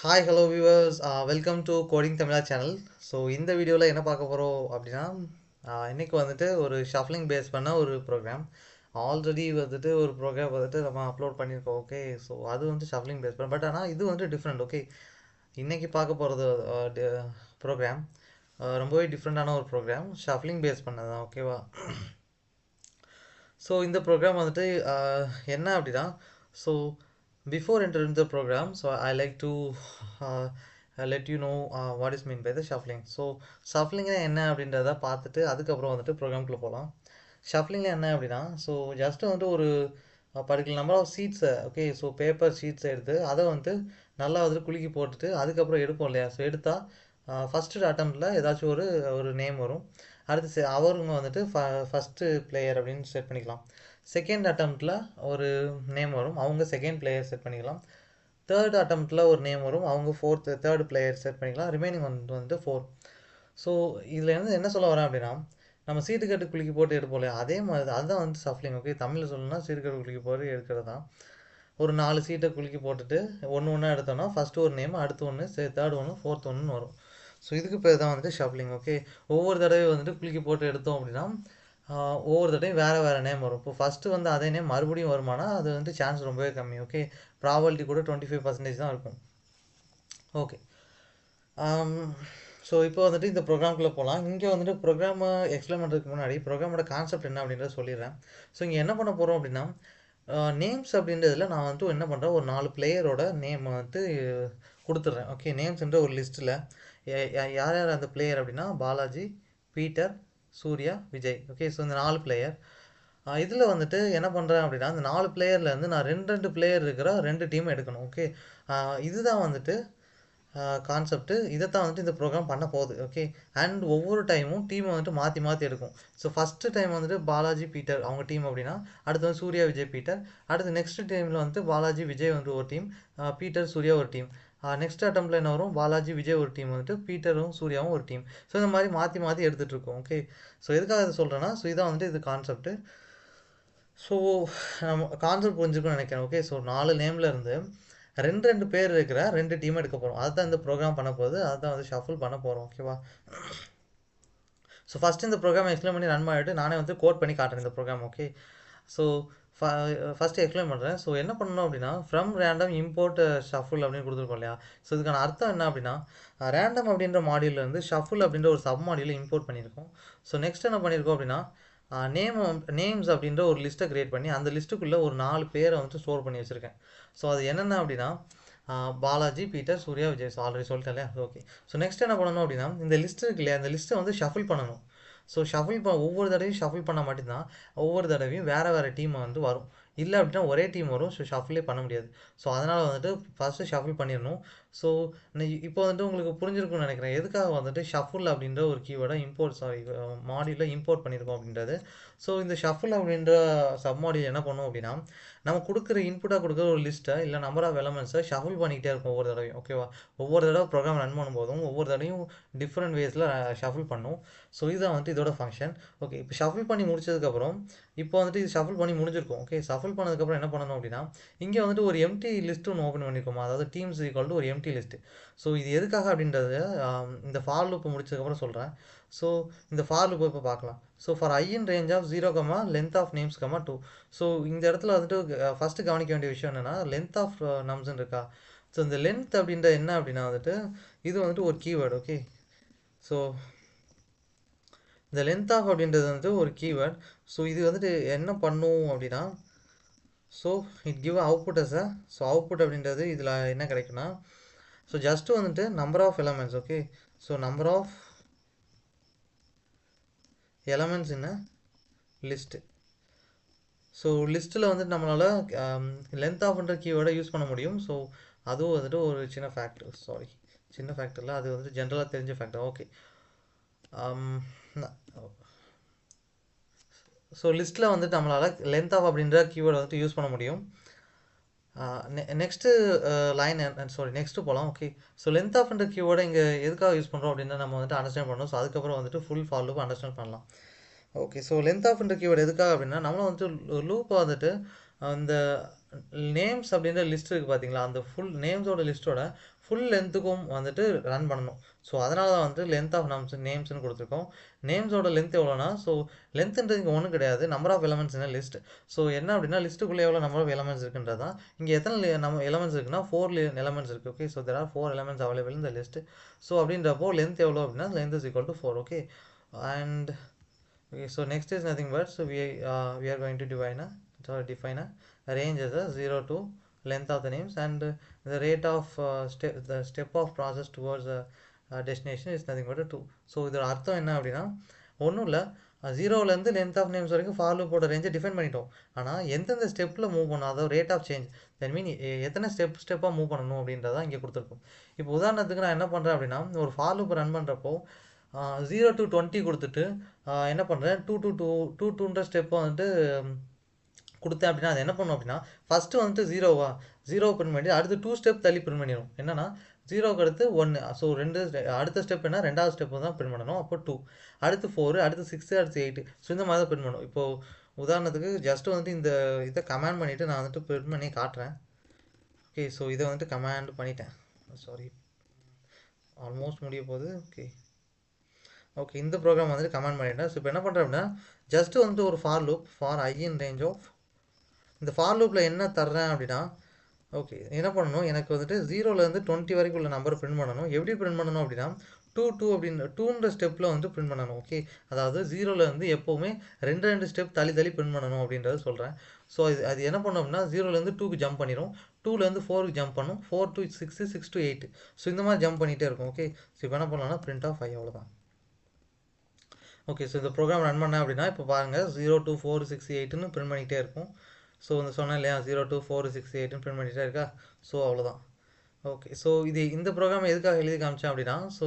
Hi, hello viewers. Welcome to Coding Tamila channel. So இந்த வீடியோவில் என்ன பார்க்க போகிறோம் அப்படின்னா இன்னைக்கு வந்துட்டு ஒரு ஷஃப்லிங் பேஸ் பண்ண ஒரு ப்ரோக்ராம் ஆல்ரெடி வந்துட்டு ஒரு ப்ரோக்ராம் வந்துட்டு நம்ம அப்லோட் பண்ணியிருக்கோம். ஓகே, ஸோ அது வந்து ஷஃப்லிங் பேஸ் பண்ண பட் ஆனால் இது வந்து டிஃப்ரெண்ட். ஓகே, இன்னைக்கு பார்க்க போகிறது ப்ரோக்ராம் ரொம்பவே டிஃப்ரெண்ட்டான ஒரு ப்ரோக்ராம், ஷஃப்லிங் பேஸ் பண்ணது தான். ஓகேவா? ஸோ இந்த ப்ரோக்ராம் வந்துட்டு என்ன அப்படின்னா, so before entering the program, so I like to uh, let you know what is mean by the shuffling. So shuffling என்ன அப்படின்றத பார்த்துட்டு அதுக்கப்புறம் வந்துட்டு ப்ரோக்ராம்குள்ளே போகலாம். ஷஃப்லிங் என்ன அப்படின்னா, ஸோ ஜஸ்ட் வந்துட்டு ஒரு பர்டிகுலர் நம்பர் ஆஃப் சீட்ஸை, ஓகே, ஸோ பேப்பர் ஷீட்ஸை எடுத்து அதை வந்துட்டு நல்லா வந்துட்டு குலுக்கி போட்டுட்டு அதுக்கப்புறம் எடுப்போம் இல்லையா? ஸோ எடுத்தால் ஃபஸ்ட்டு அட்டம்ப்டில் ஏதாச்சும் ஒரு ஒரு நேம் வரும். அடுத்து அவருங்க வந்துட்டு ஃபஸ்ட்டு பிளேயர் அப்படின்னு செட் பண்ணிக்கலாம். செகண்ட் அட்டம்ப்டில் ஒரு நேம் வரும், அவங்க செகண்ட் பிளேயர் செட் பண்ணிக்கலாம். தேர்ட் அட்டம்ப்டில் ஒரு நேம் வரும், அவங்க தேர்ட் பிளேயர் செட் பண்ணிக்கலாம். ரிமைனிங் வந்துட்டு 4. ஸோ இதில் வந்து என்ன சொல்ல வரேன் அப்படின்னா, நம்ம சீட்டு கட்டு குலுக்கி போட்டு எடுப்போம் இல்லையா? அதே மாதிரி தான், அதுதான் வந்து ஷஃப்லிங். ஓகே, தமிழில் சொல்லணும்னா சீட்டு கட்டு குலுக்கி போட்டு எடுக்கிறது தான். ஒரு 4 சீட்டை குலுக்கி போட்டுட்டு ஒன்று ஒன்றா எடுத்தோம்னா ஃபஸ்ட்டு ஒரு நேம், அடுத்து ஒன்று, தேர்ட் ஒன்று, ஃபோர்த் ஒன்றுன்னு வரும். ஸோ இதுக்கு பேர் தான் வந்துட்டு ஷஃப்லிங். ஓகே, ஒவ்வொரு தடவை வந்துட்டு குலுக்கி போட்டு எடுத்தோம் அப்படின்னா ஒவ்வொரு தடையும் வேறு நேம் வரும். இப்போ ஃபஸ்ட்டு வந்து அதே நேம் மறுபடியும் வருமானா அது வந்து சான்ஸ் ரொம்பவே கம்மி. ஓகே, ப்ராபபிலிட்டி கூட 25% தான் இருக்கும். ஓகே, ஸோ இப்போ வந்துட்டு இந்த ப்ரோக்ராம்குள்ளே போகலாம். இங்கே வந்துட்டு ப்ரோக்ராமை எக்ஸ்பிளைன் பண்ணுறதுக்கு முன்னாடி ப்ரோக்ராமோட கான்செப்ட் என்ன அப்படின்றத சொல்லிடுறேன். ஸோ இங்கே என்ன பண்ண போகிறோம் அப்படின்னா, நேம்ஸ் அப்படின்றதுல நான் வந்துட்டு என்ன பண்ணுறேன், ஒரு 4 பிளேயரோட நேம் வந்துட்டு கொடுத்துட்றேன். ஓகே, நேம்ஸ்ன்ற ஒரு லிஸ்ட்டில் யார் யார் அந்த பிளேயர் அப்படின்னா, Balaji, Peter, Surya, Vijay. Okay, so இந்த 4 பிளேயர். இதில் வந்துட்டு என்ன பண்ணுறேன் அப்படின்னா, இந்த 4 பிளேயர்லேருந்து நான் 2 பிளேயர் இருக்கிற 2 டீம் எடுக்கணும். ஓகே, இதுதான் வந்துட்டு கான்செப்ட்டு. இதைத்தான் வந்துட்டு இந்த ப்ரோக்ராம் பண்ண போகுது. ஓகே, அண்ட் ஒவ்வொரு டைமும் டீமை வந்துட்டு மாற்றி மாற்றி எடுக்கும். ஸோ ஃபஸ்ட்டு டைம் வந்துட்டு பாலாஜி, பீட்டர் அவங்க டீம் அப்படின்னா, அடுத்து வந்து சூர்யா, விஜய், பீட்டர். அடுத்து நெக்ஸ்ட் டைமில் வந்துட்டு பாலாஜி, விஜய் வந்து ஒரு டீம், பீட்டர், சூர்யா ஒரு டீம். நெக்ஸ்ட் அட்டம்ப்டில் என்ன வரும், பாலாஜி, விஜய் ஒரு டீம் வந்துட்டு, பீட்டரும் சூர்யாவும் ஒரு டீம். ஸோ இந்த மாதிரி மாற்றி மாற்றி எடுத்துகிட்டு இருக்கோம். ஓகே, ஸோ எதுக்காக இதை சொல்கிறேன்னா, ஸோ இதான் வந்துட்டு இது கான்செப்ட்டு. ஸோ நம்ம கான்செப்ட் புரிஞ்சுக்கணும்னு நினைக்கிறேன். ஓகே, ஸோ 4 நேமில் இருந்து 2 பேர் இருக்கிற 2 டீம் எடுக்க போகிறோம். அதுதான் இந்த ப்ரோக்ராம் பண்ண போகுது, அதுதான் வந்து ஷஃபிள் பண்ண போகிறோம். ஓகேவா? ஸோ ஃபஸ்ட்டு இந்த ப்ரோக்ராம் எக்ஸ்பிளைன் பண்ணி ரன் பண்ணிவிட்டு நானே வந்து கோட் பண்ணி காட்டுறேன் இந்த program. Okay, so first explain பண்ணுறேன். ஸோ என்ன பண்ணணும் அப்படின்னா, ஃப்ரம் ரேண்டம் இம்போர்ட் ஷஃபிள் அப்படின்னு கொடுத்துருக்கோம் இல்லையா? ஸோ இதுக்கான அர்த்தம் என்ன அப்படின்னா, ரேண்டம் அப்படின்ற மாடியூல்லேருந்து ஷஃபிள் அப்படின்ற ஒரு சப் மாடியூலை இம்போர்ட் பண்ணியிருக்கோம். ஸோ நெக்ஸ்ட் என்ன பண்ணியிருக்கோம் அப்படின்னா, நேம்ஸ் அப்படின்ற ஒரு லிஸ்ட்டை க்ரியேட் பண்ணி அந்த லிஸ்ட்டுக்குள்ளே ஒரு 4 பேரை வந்து ஸ்டோர் பண்ணி வச்சுருக்கேன். ஸோ அது என்னென்ன அப்படின்னா, Balaji, Peter, Surya, Vijay. So already சொல்லிட்டேன் இல்லையா? ஓகே, ஸோ நெக்ஸ்ட் என்ன பண்ணணும் அப்படின்னா, இந்த லிஸ்ட் இருக்கு இல்லையா, இந்த லிஸ்ட்டை வந்து ஷஃபிள் பண்ணணும். ஸோ ஒவ்வொரு தடவையும் ஷஃபிள் பண்ணால் மட்டும்தான் ஒவ்வொரு தடவையும் வேறு டீமை வந்து வரும். இல்லை அப்படின்னா ஒரே டீம் வரும். ஸோ ஷஃபிளே பண்ண முடியாது. ஸோ அதனால் வந்துட்டு ஃபஸ்ட்டு ஷஃபிள் பண்ணிடணும். ஸோ இப்போ வந்துட்டு உங்களுக்கு புரிஞ்சிருக்கும்னு நினைக்கிறேன், எதுக்காக வந்துட்டு ஷஃபிள் அப்படின்ற ஒரு கீவேர்டை மாடியூலில் இம்போர்ட் பண்ணியிருக்கோம் அப்படின்றது. ஸோ இந்த ஷஃபிள் அப்படின்ற சப் மாடியூல் என்ன பண்ணும் அப்படின்னா, நம்ம கொடுக்குற இன்புட்டாக கொடுக்குற ஒரு லிஸ்ட்டை இல்லை நம்பர் ஆஃப் எலமெண்ட்ஸை ஷஃபிள் பண்ணிக்கிட்டே இருக்கும் ஒவ்வொரு தடவையும். ஓகேவா? ஒவ்வொரு தடவை ப்ரோக்ராம் ரன் பண்ணும்போதும் ஒவ்வொரு தடவையும் டிஃப்ரெண்ட் வேஸில் ஷஃபிள் பண்ணும். ஸோ இதுதான் வந்துட்டு இதோட ஃபங்க்ஷன். ஓகே, இப்போ ஷஃபிள் பண்ணி முடிச்சதுக்கப்புறம் இப்போ வந்துட்டு இது ஷஃபிள் பண்ணி முடிஞ்சிருக்கும். ஓகே, ஷஃபிள் பண்ணதுக்கப்புறம் என்ன பண்ணணும் அப்படின்னா, இங்கே வந்துட்டு ஒரு எம்டி லிஸ்ட் ஒன்று ஓப்பன் பண்ணியிருக்கோம், அதாவது டீம்ஸ் ஈக்குவல் டு ஒரு எம்டி லிஸ்ட்டு. ஸோ இது எதுக்காக அப்படின்றது இந்த ஃபார் லூப் முடிச்சதுக்கப்புறம் சொல்கிறேன். ஸோ இந்த ஃபார் லூப் இப்போ பார்க்கலாம். So for i in range of 0, length of names, 2. So இந்த இடத்துல வந்துட்டு ஃபஸ்ட்டு கவனிக்க வேண்டிய விஷயம் என்னென்னா, லென்த் ஆஃப் நம்ஸ்ன்னு இருக்கா? ஸோ இந்த லென்த் அப்படின்ற என்ன அப்படின்னா வந்துட்டு இது வந்துட்டு ஒரு கீவேர்டு. ஓகே, ஸோ இந்த லென்த் ஆஃப் அப்படின்றது வந்துட்டு ஒரு கீவேர்ட். ஸோ இது வந்துட்டு என்ன பண்ணும் அப்படின்னா, so it give output as a, so output அப்படின்றது இதில் என்ன கிடைக்குன்னா, ஸோ ஜஸ்ட்டு வந்துட்டு number of elements. Okay, so number of elements in a list. So லிஸ்ட்டில் வந்துட்டு நம்மளால் லென்த் ஆஃப்ன்ற கீவேர்டை யூஸ் பண்ண முடியும். ஸோ அதுவும் வந்துட்டு ஒரு சின்ன ஃபேக்டர், சின்ன ஃபேக்டரில் அது வந்துட்டு ஜென்ரலாக தெரிஞ்ச ஃபேக்டர். ஓகே, ஸோ லிஸ்ட்டில் வந்துட்டு நம்மளால் லென்த் ஆஃப் அப்படின்ற கீவேர்டை வந்துட்டு யூஸ் பண்ண முடியும். நெக்ஸ்ட்டு நெக்ஸ்ட்டு போகலாம். ஓகே, ஸோ லென்த் ஆஃப்ன்ற கீவேர்டை இங்கே எதுக்காக யூஸ் பண்ணுறோம் அப்படின்னு நம்ம வந்துட்டு அண்டர்ஸ்டாண்ட் பண்ணணும். ஸோ அதுக்கப்புறம் வந்துட்டு ஃபுல் ஃபார் லூப் அண்டர்ஸ்டாண்ட் பண்ணலாம். ஓகே, ஸோ லென்த் ஆஃப்ன்ற கீவேர்டு எதுக்காக அப்படின்னா, நம்மளும் வந்துட்டு லூப்பை வந்துட்டு அந்த நேம்ஸ் அப்படின்ற லிஸ்ட் இருக்குது பார்த்தீங்களா, அந்த ஃபுல் நேம்ஸோட லிஸ்ட்டோட ஃபுல் லென்த்துக்கும் வந்துட்டு ரன் பண்ணணும். ஸோ அதனால தான் வந்துட்டு லென்த் ஆஃப் நேம்ஸ்னு கொடுத்துருக்கோம். நேம்ஸோட லென்த் எவ்வளோனா, ஸோ லென்த்துன்றது இங்கே ஒன்றும் கிடையாது, number of elements in list. So என்ன அப்படின்னா லிஸ்ட்டுக்குள்ளே எவ்வளோ நம்பர் ஆஃப் எலமெண்ட்ஸ் இருக்குன்றது தான். இங்கே எத்தனை நம்ம எலமெண்ட்ஸ் இருக்குன்னா 4 எலமெண்ட்ஸ் இருக்குது. Okay, so there are 4 elements available இந்த லிஸ்ட். ஸோ அப்படின்றப்போ லென்த் எவ்வளோ அப்படின்னா length is equal to 4. Okay, and okay, so next is nothing but, so we are going to define a range as a 0 to length of the names, and the rate of step of process towards a destination is nothing but a 2. so இதோட அர்த்தம் என்ன அப்படின்னா ஒன்றும் இல்லை, 0லேருந்து length of names வரைக்கும் for லூப்போட ரேஞ்சை டிஃபைன் பண்ணிட்டோம். ஆனால் எந்தெந்த ஸ்டெப்பில் மூவ் பண்ணணும், அதாவது rate of change, that mean எத்தனை ஸ்டெப்பாக மூவ் பண்ணணும் அப்படின்றதான் இங்கே கொடுத்துருக்கோம். இப்போ உதாரணத்துக்கு நான் என்ன பண்ணுறேன் அப்படின்னா, ஒரு ஃபார் லூப் ரன் பண்ணுறப்போ 0 to 20 கொடுத்துட்டு என்ன பண்ணுறேன், 2 ஸ்டெப்பை வந்துட்டு கொடுத்தேன் அப்படின்னா அது என்ன பண்ணும் அப்படின்னா, ஃபஸ்ட்டு வந்துட்டு 0 பிரிண்ட் பண்ணி அடுத்து 2 ஸ்டெப் தள்ளி பிரிண்ட் பண்ணிடும். என்னன்னா 0க்கு அடுத்து 1, ஸோ அடுத்த ஸ்டெப் என்ன, ரெண்டாவது ஸ்டெப்பு தான் பிரிண்ட் பண்ணணும். அப்போ 2, அடுத்து 4, அடுத்து 6, அடுத்து 8, ஸோ இந்த மாதிரி தான் பிரிண்ட் பண்ணணும். இப்போது உதாரணத்துக்கு ஜஸ்ட் வந்துட்டு இந்த இதை கமெண்ட் பண்ணிவிட்டு நான் வந்துட்டு பிரிண்ட் பண்ணி காட்டுறேன். ஓகே, ஸோ இதை வந்துட்டு கமெண்ட் பண்ணிட்டேன், சாரி ஆல்மோஸ்ட் முடிய போகுது. ஓகே, இந்த ப்ரோக்ராம் வந்துட்டு கமெண்ட் பண்ணிட்டேன். ஸோ இப்போ என்ன பண்ணுறேன் அப்படின்னா, ஜஸ்ட்டு வந்துட்டு ஒரு for loop for i in range of, இந்த ஃபார் லூப்பில் என்ன தர்றேன் அப்படின்னா, ஓகே என்ன பண்ணணும், எனக்கு வந்துட்டு 0லேருந்து 20 வரைக்கும் உள்ள நம்பர் பிரிண்ட் பண்ணணும். எப்படி பிரிண்ட் பண்ணணும் அப்படின்னா 2 அப்படின்னு 2ன்ற ஸ்டெப்பில் வந்து பிரிண்ட் பண்ணணும். ஓகே, அதாவது 0லேருந்து எப்போவுமே 2 ஸ்டெப் தள்ளி பிரிண்ட் பண்ணணும் அப்படின்றத சொல்கிறேன். ஸோ அது என்ன பண்ணணும் அப்படின்னா 0லேருந்து 2க்கு ஜம்ப் பண்ணிடும், 2லேருந்து 4க்கு ஜம்ப் பண்ணும், 4 to 6, 6 to 8, ஸோ இந்த மாதிரி ஜம்ப் பண்ணிகிட்டே இருக்கும். ஓகே, ஸோ இப்போ என்ன பண்ணலாம்னா பிரிண்ட் ஆஃப் 5, அவ்வளோதான். ஓகே, ஸோ இந்த ப்ரோக்ராம் ரன் பண்ணேன் அப்படின்னா இப்போ பாருங்கள் 0 to 4, 6, 8ன்னு பிரிண்ட் பண்ணிகிட்டே இருக்கும். ஸோ இந்த சொன்னேன் இல்லையா 0 to 4, 6, 8ன்னு பிரிண்ட் பண்ணிகிட்டே இருக்கா. ஸோ அவ்வளோதான். ஓகே, ஸோ இந்த ப்ரோக்ராம் எதுக்காக எழுதி காமிச்சேன் அப்படின்னா, ஸோ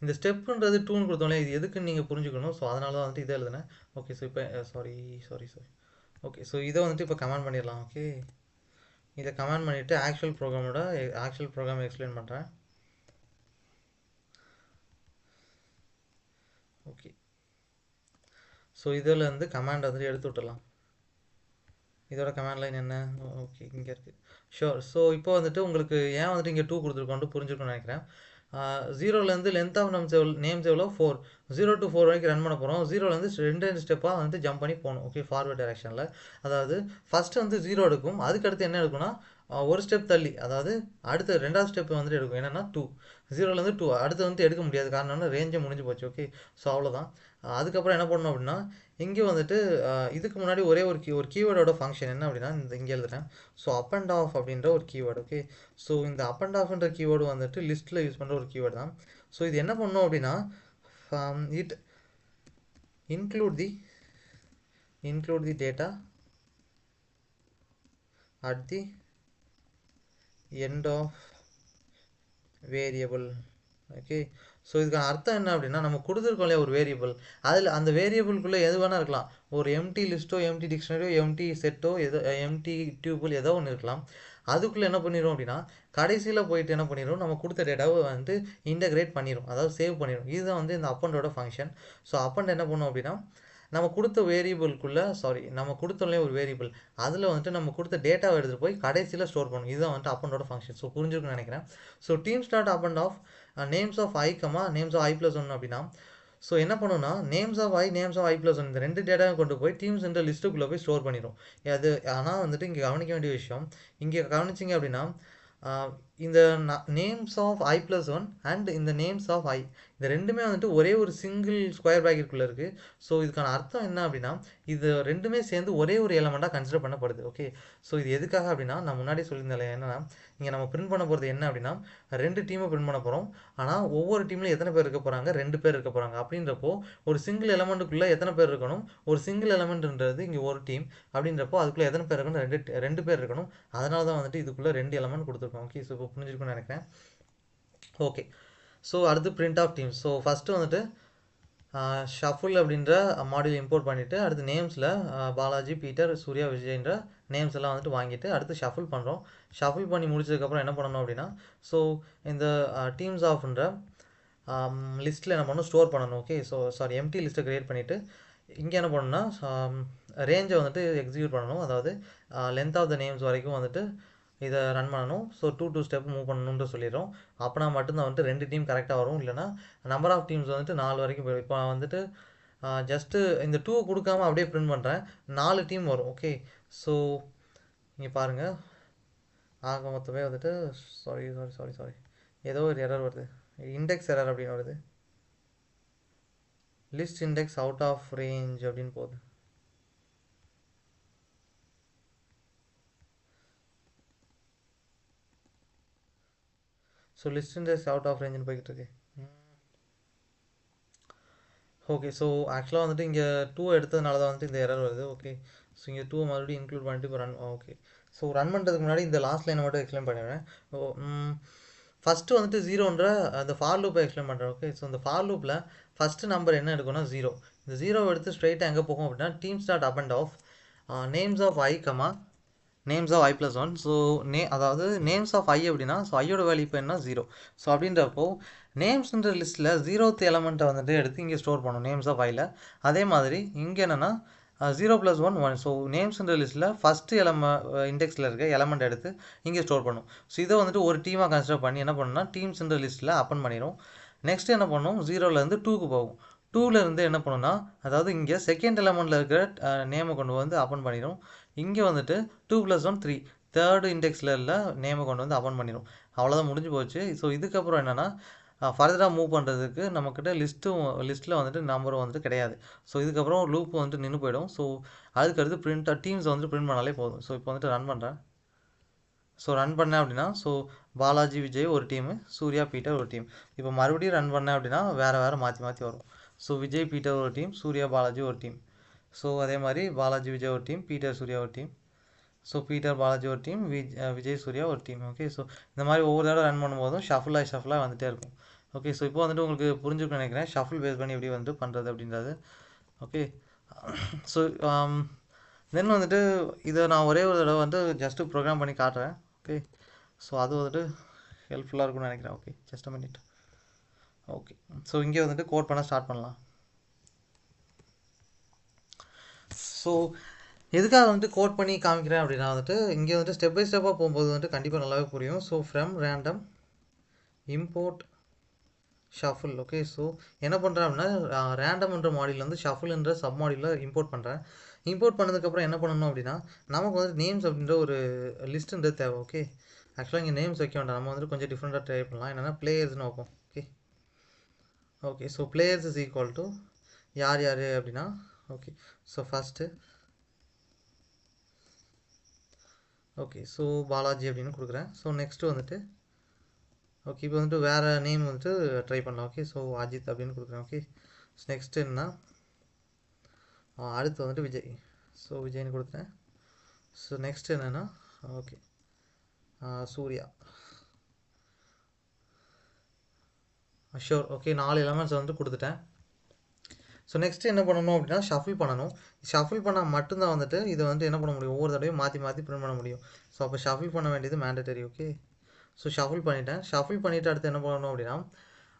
இந்த ஸ்டெப்புன்றது 2ன்னு கொடுத்தோம்ல, இது எதுக்குன்னு நீங்கள் புரிஞ்சுக்கணும். ஸோ அதனால தான் வந்துட்டு இதை எழுதுனேன். ஓகே, ஸோ இப்போ சாரி. ஓகே, ஸோ இதை வந்துட்டு இப்போ கமெண்ட் பண்ணிடலாம். ஓகே, இதை கமெண்ட் பண்ணிவிட்டு ஆக்சுவல் ப்ரோக்ராம் எக்ஸ்பிளைன் பண்ணுறேன். ஓகே, ஸோ இதில் வந்து கமாண்ட் வந்துட்டு எடுத்து விட்டுடலாம். இதோட கமாண்ட் லைன் என்ன, ஓகே இங்கே இருக்குது. ஷோர். ஸோ இப்போ வந்துட்டு உங்களுக்கு ஏன் வந்துட்டு இங்கே 2 கொடுத்துருக்கோன்ட்டு புரிஞ்சுக்கணும்னு நினைக்கிறேன். 0லேருந்து லென்த் ஆஃப் நேம்ஸ் எவ்வளோ 4, 0 to 4 வரைக்கும் ரன் பண்ண போகிறோம். 0லேருந்து 2 ஸ்டெப்பாக வந்துட்டு ஜம்ப் பண்ணி போகணும். ஓகே, ஃபார்வர்ட் டைரக்ஷனில். அதாவது ஃபஸ்ட்டு வந்து 0 எடுக்கும், அதுக்கடுத்து என்ன எடுக்கும்னா ஒரு ஸ்டெப் தள்ளி, அதாவது அடுத்த ரெண்டாவது ஸ்டெப் வந்துட்டு எடுக்கும். என்னென்னா 2, 0லேருந்து 2 அடுத்து வந்து எடுக்க முடியாது, காரணம்னா ரேஞ்சே முடிஞ்சு போச்சு. ஓகே, ஸோ அவ்வளோதான். அதுக்கப்புறம் என்ன பண்ணணும் அப்படின்னா, இங்கே வந்துட்டு இதுக்கு முன்னாடி ஒரே ஒரு கீவேர்டோட ஃபங்க்ஷன் என்ன அப்படின்னா இங்கே எழுதுறேன். ஸோ அப் அண்ட் ஆஃப் அப்படின்ற ஒரு கீவேர்டு. ஓகே, ஸோ இந்த அப் அண்ட் ஆஃப்ன்ற கீவேர்டு வந்துட்டு லிஸ்ட்டில் யூஸ் பண்ணுற ஒரு கீவேர்டு தான். ஸோ இது என்ன பண்ணணும் அப்படின்னா, it include the data at the end of variable. Okay, so இதுக்கான அர்த்தம் என்ன அப்படின்னா, நம்ம கொடுத்துருக்கோம் இல்லையா ஒரு வேரியபிள், அதில் அந்த வேரியபிள்குள்ளே எது வேணால் இருக்கலாம். ஒரு எம்டி லிஸ்ட்டோ, எம்டி டிக்ஷனரியோ, எம்டி செட்டோ, எம்டி டியூபிள் ஏதோ ஒன்று இருக்கலாம். அதுக்குள்ளே என்ன பண்ணிடும் அப்படின்னா கடைசியில் போயிட்டு என்ன பண்ணிடும், நம்ம கொடுத்த டேட்டாவை வந்து இன்டகிரேட் பண்ணிடும், அதாவது சேவ் பண்ணிடும். இதுதான் வந்து இந்த அப்பண்டோட ஃபங்க்ஷன். ஸோ அப்பண்ட் என்ன பண்ணும் அப்படின்னா, நம்ம கொடுத்த வேரியபிள்குள்ளே நம்ம கொடுத்தோம்லே ஒரு வேரியபிள், அதில் வந்துட்டு நம்ம கொடுத்த டேட்டாவை எடுத்துகிட்டு போய் கடைசியில் ஸ்டோர் பண்ணணும். இதுதான் வந்துட்டு அப்பண்டோட ஃபங்க்ஷன். ஸோ புரிஞ்சுக்கணும்னு நினைக்கிறேன். So teams dot append of names of i names of i+1 அப்படின்னா, ஸோ என்ன பண்ணுன்னா நேம்ஸ் ஆஃப் i+1 இந்த 2 டேட்டாவும் கொண்டு போய் டீம்ஸ்ன்ற லிஸ்ட்டுக்குள்ளே போய் ஸ்டோர் பண்ணிடும். அது ஆனால் வந்துட்டு இங்கே கவனிக்க வேண்டிய விஷயம், இங்கே கவனிச்சிங்க அப்படின்னா இந்த நேம்ஸ் ஆஃப் i+1 அண்ட் இந்த நேம்ஸ் ஆஃப் i இந்த ரெண்டுமே வந்துட்டு ஒரே ஒரு சிங்கிள் ஸ்கொயர் ப்ராக்கெட்டுக்குள்ளே இருக்குது. ஸோ இதுக்கான அர்த்தம் என்ன அப்படின்னா, இது ரெண்டுமே சேர்ந்து ஒரே ஒரு எலமெண்ட்டாக கன்சிடர் பண்ணப்படுது. ஓகே, ஸோ இது எதுக்காக அப்படின்னா, நான் முன்னாடி சொல்லியிருந்தேன் என்னன்னா, இங்கே நம்ம பிரிண்ட் பண்ண போகிறது என்ன அப்படின்னா 2 டீமை பிரிண்ட் பண்ண போகிறோம். ஆனால் ஒவ்வொரு டீம்லையும் எத்தனை பேர் இருக்க போகிறாங்க, 2 பேர் இருக்க போகிறாங்க. அப்படின்றப்போ ஒரு சிங்கிள் எலமெண்ட்டுக்குள்ளே எத்தனை பேர் இருக்கணும், ஒரு சிங்கிள் எலமெண்ட்ன்றது இங்கே ஒரு டீம் அப்படின்றப்போ அதுக்குள்ளே எத்தனை பேர் இருக்கணும், 2 பேர் இருக்கணும். அதனால தான் வந்துட்டு இதுக்குள்ளே 2 எலமெண்ட் கொடுத்துருக்கோம். ஓகே, ஸோ இப்போ புரிஞ்சுக்கணும்னு நினைக்கிறேன். ஓகே, ஸோ அடுத்து print of teams. So first வந்துட்டு ஷஃபுல் அப்படின்ற மாடியூல் இம்போர்ட் பண்ணிவிட்டு அடுத்து நேம்ஸில் பாலாஜி, பீட்டர், சூர்யா, விஜய்ன்ற நேம்ஸ் எல்லாம் வந்துட்டு வாங்கிட்டு அடுத்து ஷஃபுல் பண்ணுறோம். ஷஃபுல் பண்ணி முடிச்சதுக்கப்புறம் என்ன பண்ணணும் அப்படின்னா, ஸோ இந்த டீம்ஸ் ஆஃப்ன்ற லிஸ்ட்டில் என்ன பண்ணணும், ஸ்டோர் பண்ணணும். ஓகே, ஸோ எம்டி லிஸ்ட்டை க்ரியேட் பண்ணிவிட்டு இங்கே என்ன பண்ணணும்னா ரேஞ்சை வந்துட்டு எக்ஸிக்யூட் பண்ணணும், அதாவது லென்த் ஆஃப் த நேம்ஸ் வரைக்கும் வந்துட்டு இதை ரன் பண்ணணும். ஸோ 2 ஸ்டெப் மூவ் பண்ணணுன்ற சொல்லிடுறோம். அப்போனா மட்டும்தான் வந்துட்டு 2 டீம் கரெக்டாக வரும், இல்லைனா நம்பர் ஆஃப் டீம்ஸ் வந்துட்டு 4 வரைக்கும் போயிடும். இப்போ வந்துட்டு ஜஸ்ட்டு இந்த 2 கொடுக்காம அப்படியே பிரிண்ட் பண்ணுறேன், 4 டீம் வரும். ஓகே, ஸோ இங்கே பாருங்கள், ஆக மொத்தமே வந்துட்டு சாரி ஏதோ ஒரு எரர் வருது, இண்டெக்ஸ் எரர் அப்படின்னு வருது, list index out of range அப்படின்னு போகுது. So list index out of ரேஞ்சுன்னு போய்கிட்டு இருக்கு. ஓகே, ஸோ ஆக்சுவலாக வந்துட்டு இங்கே 2 எடுத்ததுனால தான் வந்துட்டு இந்த எரர் வருது. ஓகே, ஸோ இங்கே 2 மறுபடியும் இன்க்ளூட் பண்ணிட்டு இப்போ ரன். ஓகே, ஸோ ரன் பண்ணுறதுக்கு முன்னாடி இந்த லாஸ்ட் லைனை மட்டும் எக்ஸ்பிளைன் பண்ணிடுறேன். ஃபஸ்ட்டு வந்துட்டு 0ன்ற அந்த ஃபார் லூப்பை எக்ஸ்பிளைன் பண்ணுறேன். ஓகே, ஸோ இந்த ஃபார் லூப்பில் ஃபஸ்ட்டு நம்பர் என்ன எடுக்கணும்னா 0. இந்த 0 எடுத்து ஸ்ட்ரைட்டாக எங்கே போகும் அப்படின்னா team start up and of names of i comma names of i+1. So அதாவது நேம்ஸ் ஆஃப் ஐ அப்படின்னா, ஸோ ஐயோட வேல்யூ இப்போ என்ன 0. ஸோ அப்படின்றப்போ நேம்ஸ்ன்ற லிஸ்ட்டில் 0th எலமெண்ட்டை வந்துட்டு எடுத்து இங்கே ஸ்டோர் பண்ணணும் நேம்ஸ் ஆஃப் ஐயில். அதே மாதிரி இங்கே என்னென்னா 0 + 1 1. ஸோ நேம்ஸ்ன்ற லிஸ்ட்டில் ஃபஸ்ட்டு இண்டெக்ஸில் இருக்க எலமெண்ட் எடுத்து இங்கே ஸ்டோர் பண்ணும். ஸோ இதை வந்துட்டு ஒரு டீமாக கன்சிடர் பண்ணி என்ன பண்ணணும்னா டீம்ஸ்ன்ற லிஸ்ட்டில் அப்பன் பண்ணிடும். நெக்ஸ்ட் என்ன பண்ணும், 0லேருந்து 2க்கு போகும். 2லேருந்து என்ன பண்ணுன்னா, அதாவது இங்கே செகண்ட் எலமெண்ட்டில் இருக்கிற நேமை கொண்டு வந்து அப்பன் பண்ணிடும். இங்கே வந்துட்டு 2 + 1 3 தேர்டு இண்டெக்ஸில் உள்ள நேமை கொண்டு வந்து அப்பன் பண்ணிடும். அவ்வளோதான், முடிஞ்சு போச்சு. ஸோ இதுக்கப்புறம் என்னென்னா ஃபர்தராக மூவ் பண்ணுறதுக்கு நம்மக்கிட்ட லிஸ்ட்டில் வந்துட்டு நம்பரும் வந்துட்டு கிடையாது. ஸோ இதுக்கப்புறம் லூப் வந்துட்டு நின்று போயிடும். ஸோ அதுக்கடுத்து டீம்ஸ் வந்துட்டு பிரிண்ட் பண்ணாலே போதும். ஸோ இப்போ வந்துட்டு ரன் பண்ணுறேன். ஸோ ரன் பண்ணேன் அப்படின்னா, ஸோ பாலாஜி விஜய் ஒரு டீமு, சூர்யா பீட்டர் ஒரு டீம். இப்போ மறுபடியும் ரன் பண்ணேன் அப்படின்னா வேறு மாற்றி வரும். ஸோ விஜய் பீட்டர் ஒரு டீம், சூர்யா பாலாஜி ஒரு டீம். ஸோ அதே மாதிரி பாலாஜி விஜய் ஒரு டீம், பீட்டர் சூர்யா ஒரு டீம். ஸோ பீட்டர் பாலாஜி ஒரு டீம், விஜய் சூர்யா ஒரு டீம். ஓகே, ஸோ இந்த மாதிரி ஒவ்வொரு தடவை ரன் பண்ணும்போதும் ஷஃபிளாக வந்துகிட்டே இருக்கும். ஓகே, ஸோ இப்போ வந்துட்டு உங்களுக்கு புரிஞ்சுக்கணும்னு நினைக்கிறேன் ஷஃபிள் பேஸ் பண்ணி எப்படி வந்துட்டு பண்ணுறது அப்படின்றது. ஓகே, ஸோ தென் வந்துட்டு இதை நான் ஒரே ஒரு தடவை வந்து ஜஸ்ட்டு ப்ரோக்ராம் பண்ணி காட்டுறேன். ஓகே, ஸோ அது வந்துட்டு ஹெல்ப்ஃபுல்லாக இருக்கும்னு நினைக்கிறேன். Okay, just a minute. Okay, so இங்கே வந்துட்டு கோட் பண்ண ஸ்டார்ட் பண்ணலாம். ஸோ எதுக்காக வந்துட்டு கோட் பண்ணி காமிக்கிறேன் அப்படின்னா வந்துட்டு இங்கே வந்துட்டு ஸ்டெப் பை ஸ்டெப்பாக போகும்போது வந்துட்டு கண்டிப்பாக நல்லாவே புரியும். So from random import shuffle. Okay, so என்ன பண்ணுறேன் அப்படின்னா ரேண்டம்ன்ற மாடியில் வந்து ஷஃபிள்ன்ற சப் மாடியில் இம்போர்ட் பண்ணுறேன். இம்போர்ட் பண்ணதுக்கப்புறம் என்ன பண்ணணும் அப்படின்னா நமக்கு வந்து நேம்ஸ் அப்படின்ற ஒரு லிஸ்ட்டுன்றது தேவை. ஓகே, ஆக்சுவலாக இங்கே நேம்ஸ் வைக்க வேண்டாம், நம்ம வந்துட்டு கொஞ்சம் டிஃப்ரெண்ட்டாக ட்ரை பண்ணலாம். என்னென்னா பிளேயர்ஸ்னு வைப்போம். Okay, so players is equal to யார் அப்படின்னா, okay, so first okay, so Balaji அப்படின்னு கொடுக்குறேன். ஸோ நெக்ஸ்ட்டு வந்துட்டு ஓகே, இப்போ வந்துட்டு வேறு நேம் வந்துட்டு ட்ரை பண்ணலாம். ஓகே, ஸோ அஜித் அப்படின்னு கொடுக்குறேன். ஓகே, நெக்ஸ்ட்டு என்ன, அடுத்து வந்துட்டு விஜய். ஸோ விஜய்னு கொடுத்தேன். ஸோ நெக்ஸ்ட் என்னென்னா okay Surya. Sure. Okay, 4 elements வந்துட்டு கொடுத்துட்டேன். ஸோ நெக்ஸ்ட்டு என்ன பண்ணணும் அப்படின்னா ஷஃபில் பண்ணணும். ஷஃபில் பண்ணால் மட்டும்தான் வந்துட்டு இதை வந்து என்ன பண்ண முடியும், ஒவ்வொரு தடவையும் மாற்றி பிரிண்ட் பண்ண முடியும். ஸோ அப்போ ஷஃபில் பண்ண வேண்டியது மேண்டட்டரி. ஓகே, ஸோ ஷஃபில் பண்ணிட்டேன். ஷஃபில் பண்ணிவிட்டு அடுத்து என்ன பண்ணணும் அப்படின்னா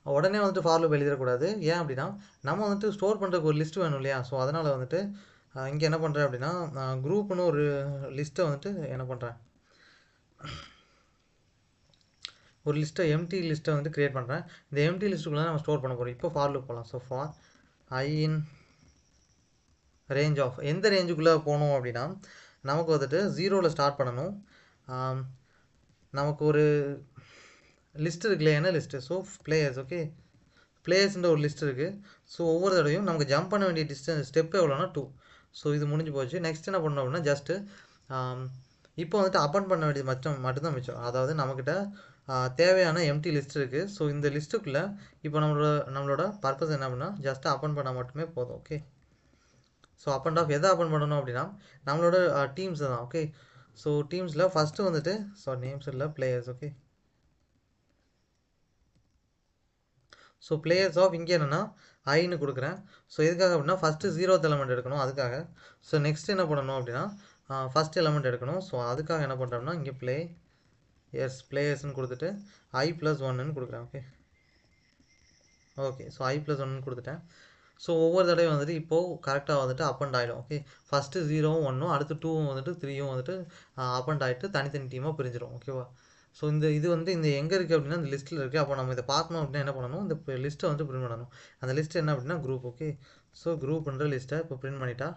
உடனே வந்துட்டு ஃபார் லூப் எழுதிடக்கூடாது. ஏன் அப்படின்னா நம்ம வந்துட்டு ஸ்டோர் பண்ணுறதுக்கு ஒரு லிஸ்ட்டு வேணும் இல்லையா. ஸோ அதனால் வந்துட்டு இங்கே என்ன பண்ணுறேன் அப்படின்னா குரூப்னு ஒரு லிஸ்ட்டை வந்துட்டு என்ன பண்ணுறேன், ஒரு லிஸ்ட்டை எம்டி லிஸ்ட்டை வந்து க்ரியேட் பண்ணுறேன். இந்த எம்டி லிஸ்ட்டுக்குள்ளே நம்ம ஸ்டோர் பண்ண போகிறோம். இப்போ ஃபார் லூப் போகலாம். So for i in range of, எந்த ரேஞ்சுக்குள்ளே போகணும் அப்படின்னா நமக்கு வந்துட்டு 0ல் ஸ்டார்ட் பண்ணணும். நமக்கு ஒரு லிஸ்ட் இருக்குல்ல, என்ன லிஸ்ட்டு, ஸோ பிளேயர்ஸ். ஓகே, பிளேயர்ஸ்ன்ற ஒரு லிஸ்ட் இருக்குது. ஸோ ஒவ்வொரு தடவையும் நமக்கு ஜம்ப் பண்ண வேண்டிய ஸ்டெப் எவ்வளோனா 2. ஸோ இது முடிஞ்சு போச்சு. நெக்ஸ்ட் என்ன பண்ணணும் அப்படின்னா ஜஸ்ட்டு இப்போ வந்துட்டு அப்பன் பண்ண வேண்டியது மட்டும்தான் மிச்சம். அதாவது நம்மக்கிட்ட தேவையான எம்டி லிஸ்ட் இருக்குது. ஸோ இந்த லிஸ்ட்டுக்குள்ளே இப்போ நம்மளோட பர்பஸ் என்ன அப்படின்னா ஜஸ்ட்டு அப்பன் பண்ணால் மட்டுமே போதும். Okay, so up and of எதை அப்பன் பண்ணணும் அப்படின்னா நம்மளோட டீம்ஸ் தான். ஓகே, ஸோ டீம்ஸில் ஃபஸ்ட்டு வந்துட்டு நேம்ஸ் இல்லை, players. Okay, so players of இங்கே என்னென்னா ஐன்னு கொடுக்குறேன். ஸோ எதுக்காக அப்படின்னா ஃபஸ்ட்டு 0th எலமெண்ட் எடுக்கணும் அதுக்காக. ஸோ நெக்ஸ்ட் என்ன பண்ணணும் அப்படின்னா ஃபஸ்ட் எலமெண்ட் எடுக்கணும். ஸோ அதுக்காக என்ன பண்ணுறோம்னா இங்கே பிளேயர்ஸ்ன்னு கொடுத்துட்டு i+1ன்னு கொடுக்குறேன். ஓகே, ஸோ i+1ன்னு கொடுத்துட்டேன். ஸோ ஒவ்வொரு தடவையும் வந்துட்டு இப்போது கரெக்டாக வந்துட்டு அப் அண்ட் ஆகிடும். ஓகே, ஃபஸ்ட்டு 0வும் 1ம் அடுத்து 2வும் வந்துட்டு 3யும் வந்துட்டு அப் அண்ட் ஆகிட்டு தனித்தனி டீமாக பிரிஞ்சிடும். ஓகேவா? ஸோ இது வந்து இந்த எங்கே இருக்குது அப்படின்னா இந்த லிஸ்ட்டில் இருக்குது. அப்போ நம்ம இதை பார்க்கணும் அப்படின்னா என்ன பண்ணணும், இந்த லிஸ்ட்டை வந்து பிரிண்ட் பண்ணணும். அந்த லிஸ்ட் என்ன அப்படின்னா குரூப். ஓகே, ஸோ குரூப்ன்ற லிஸ்ட்டை இப்போ பிரிண்ட் பண்ணிட்டா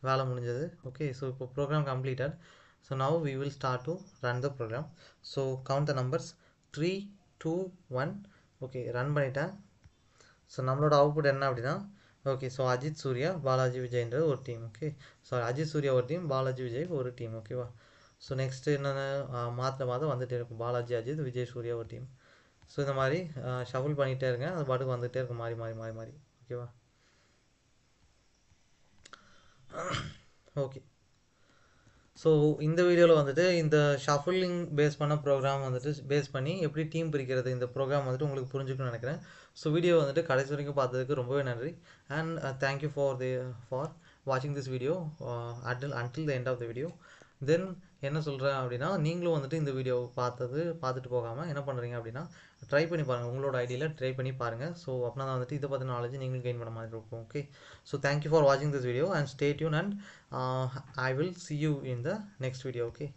வேலை முடிஞ்சது. ஓகே, ஸோ இப்போ program completed. So now we will start to run the program. So count the numbers 3 2 1. Okay, run பண்ணிட்டேன். ஸோ நம்மளோட அவுட்புட் என்ன அப்படின்னா, ஓகே, ஸோ அஜித் சூர்யா பாலாஜி விஜய்ன்றது ஒரு team. Okay, so Ajith Surya ஒரு டீம், பாலாஜி விஜய் ஒரு டீம். ஓகேவா? ஸோ நெக்ஸ்ட்டு என்னென்ன மாற்ற வந்துகிட்டே இருக்கும். பாலாஜி அஜித் விஜய் சூர்யா ஒரு டீம். ஸோ இந்த மாதிரி ஷஃபிள் பண்ணிகிட்டே இருங்க, அது பாட்டுக்கு வந்துகிட்டே இருக்கும் மாறி மாறி மாறி மாறி. ஓகேவா? ஓகே, ஸோ இந்த வீடியோவில் வந்துட்டு இந்த ஷஃபிளிங் பேஸ் பண்ண ப்ரோக்ராம் வந்துட்டு பேஸ் பண்ணி எப்படி டீம் பிரிக்கிறது இந்த ப்ரோக்ராம் வந்துட்டு உங்களுக்கு புரிஞ்சுக்கணும்னு நினைக்கிறேன். ஸோ வீடியோ வந்துட்டு கடைசி வரைக்கும் பார்த்ததுக்கு ரொம்பவே நன்றி. அண்ட் தேங்க்யூ ஃபார் வாட்சிங் this video until the end of the video. தென் என்ன சொல்கிறேன் அப்படின்னா, நீங்களும் வந்துட்டு இந்த வீடியோ பார்த்துட்டு போகாமல் என்ன பண்ணுறீங்க அப்படின்னா ட்ரை பண்ணி பாருங்கள், உங்களோட ஐடியில் ட்ரை பண்ணி பாருங்கள். ஸோ அப்படின்னா தான் வந்துட்டு இதை பற்றி நாலேஜ் நீங்களும் கெயின் பண்ண மாதிரி இருக்கும். ஓகே, ஸோ தேங்க்யூ ஃபார் வாட்சிங் this video and stay tune and I will see you in the next video. Okay.